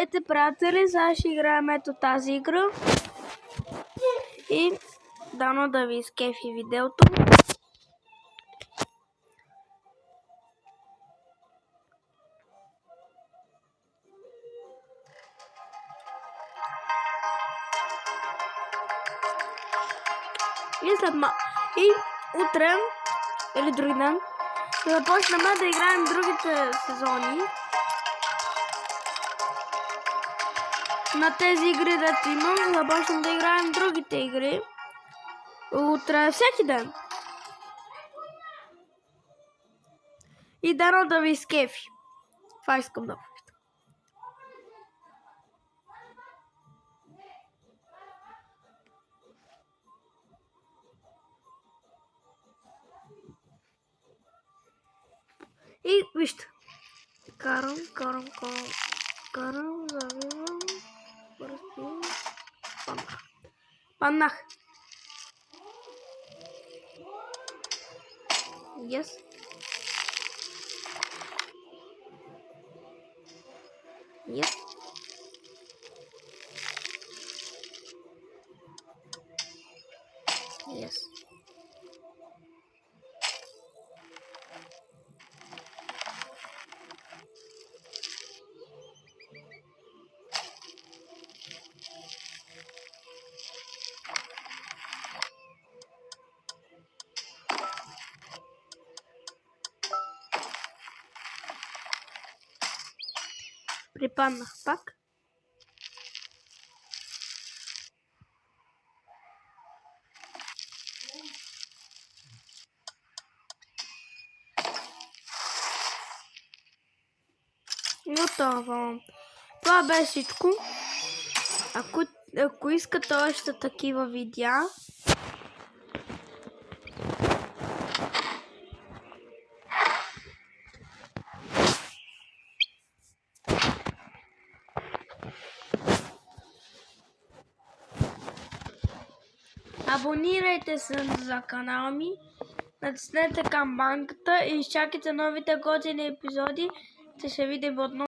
Здравейте, приятели! Сега ще играем ето тази игра. И дано да ви изкефи видеото. И утре или други ден ще започнем да играем другите сезони на тези игри, дето имам. Започнем да играем другите игри утре всеки ден. И дано да ви изкефи. Това искам да попитам. И вижте. Карам, завивам, разпивам, панах. Yes. Yes. Yes. Припаднах пак. Готово. Това беше всичко. Ако искате още такива видеа, абонирайте се за канала ми, натиснете камбанката и изчакайте новите готини епизоди. Ще видим отново.